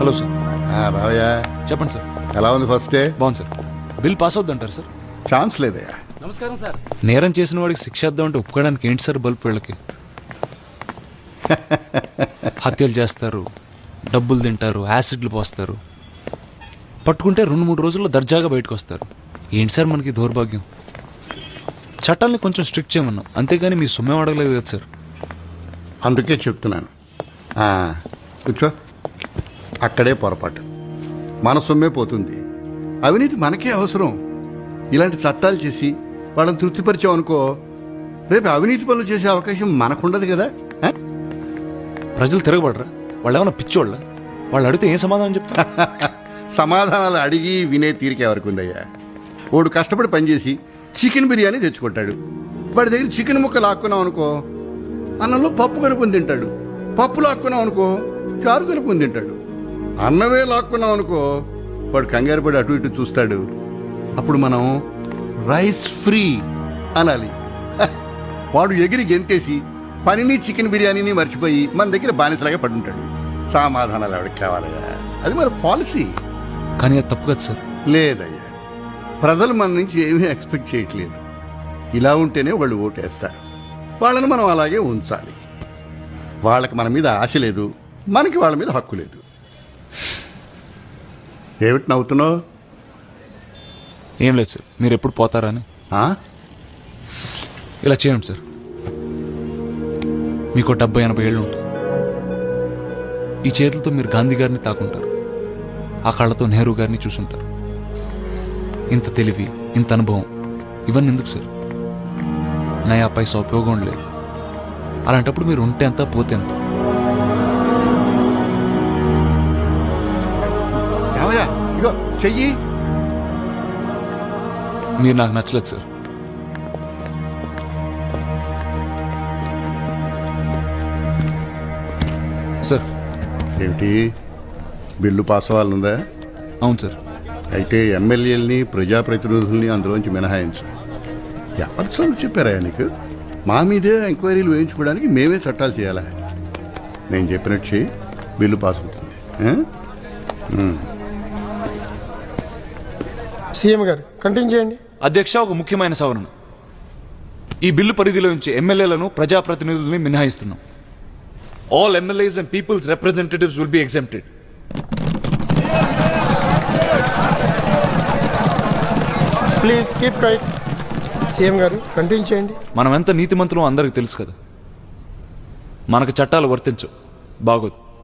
Hello sir. రావయ్యా. చెప్పండి sir. ఎలా ఉంది ఫస్ట్ డే? బాగుంది సార్. బిల్ పాస్ అవుద్దంటారు సార్? ఛాన్స్ లేదయ్యా. నమస్కారం సార్. నేరం చేసిన వాడికి శిక్ష ఇద్దామంటే ఒప్పుకోవడానికి ఏంటి సార్ బల్బ్ వీళ్ళకి? హత్యలు చేస్తారు, డబ్బులు తింటారు, యాసిడ్లు పోస్తారు, పట్టుకుంటే 2-3 రోజుల్లో దర్జాగా బయటకు వస్తారు. ఏంటి సార్ మనకి దౌర్భాగ్యం? చట్టాలని కొంచెం స్ట్రిక్ట్ చేయమన్నాం, అంతేగాని మీ సొమ్మే అడగలేదు కదా సార్. అందుకే చెప్తున్నాను. కూర్చో. అక్కడే పొరపాటు. మన సొమ్మే పోతుంది. అవినీతి మనకే అవసరం. ఇలాంటి చట్టాలు చేసి వాళ్ళని తృప్తిపరిచాం అనుకో, రేపు అవినీతి పనులు చేసే అవకాశం మనకుండదు కదా. ప్రజలు తిరగబడరా? వాళ్ళు ఏమన్నా పిచ్చోళ్ళ? వాళ్ళు అడిగితే ఏం సమాధానం చెప్తారు? సమాధానాలు అడిగి వినే తీరిక ఎవరికి ఉందయ్యా? వాడు కష్టపడి పనిచేసి చికెన్ బిర్యానీ తెచ్చుకుంటాడు. వాడి దగ్గర చికెన్ ముక్క లాక్కున్నాం అనుకో, అన్నంలో పప్పు కలుపుని తింటాడు. పప్పు లాక్కున్నాం అనుకో, చారు కలుపుని తింటాడు. అన్నమే లాక్కున్నాం అనుకో, వాడు కంగారు పడి అటు ఇటు చూస్తాడు. అప్పుడు మనం రైస్ ఫ్రీ అనాలి. వాడు ఎగిరి గెంతేసి పనిని చికెన్ బిర్యానీని మర్చిపోయి మన దగ్గర బానిసలాగా పడుంటాడు. సమాధానాలు ఎవరికి కావాలయ్యా? అది మన పాలసీ. కానీ అది తప్పు కదా సార్. లేదయ్యా, ప్రజలు మన నుంచి ఏమీ ఎక్స్పెక్ట్ చేయట్లేదు. ఇలా ఉంటేనే వాళ్ళు ఓటేస్తారు. వాళ్ళని మనం అలాగే ఉంచాలి. వాళ్ళకి మన మీద ఆశ లేదు, మనకి వాళ్ళ మీద హక్కు లేదు. ఏమిటి నవ్వుతున్నావు? ఏం లేదు సార్, మీరు ఎప్పుడు పోతారా అని. ఇలా చేయండి సార్. మీకు 70-80 ఏళ్ళు ఉంటాయి. ఈ చేతులతో మీరు గాంధీ గారిని తాకుంటారు, ఆ కళ్ళతో నెహ్రూ గారిని చూసుంటారు. ఇంత తెలివి, ఇంత అనుభవం, ఇవన్నీ ఎందుకు సార్? నయా పైసా ఉపయోగం లేదు. అలాంటప్పుడు మీరు ఉంటే ఎంత, పోతే ఎంత? ఇగో చెయ్యి. మీరు నాకు నచ్చలేదు సార్. సార్. ఏమిటి, బిల్లు పాస్ అవ్వాలనుందా? అవును సార్. అయితే ఎమ్మెల్యేలని, ప్రజాప్రతినిధుల్ని అందులోంచి మినహాయించు. ఎవరి చదువు చెప్పారా నీకు? మా మీదే ఎంక్వైరీలు వేయించుకోవడానికి మేమే చట్టాలు చేయాలా? నేను చెప్పినట్టు చేయి, బిల్లు పాస్ అవుతుంది. సీఎం గారు కంటిన్యూ చేయండి. అధ్యక్ష, ఒక ముఖ్యమైన సవరణ. ఈ బిల్లు పరిధిలో నుంచి ఎమ్మెల్యేలను, ప్రజాప్రతినిధుల్ని మినహాయిస్తున్నాం. All MLAs and people's representatives will be exempted. Please keep quiet. CM గారు కంటిన్యూ చేయండి. మనం ఎంత నీతిమంతులో అందరికి తెలుసు కదా. మనకు చట్టాలు వర్తించవు, బాగోదు.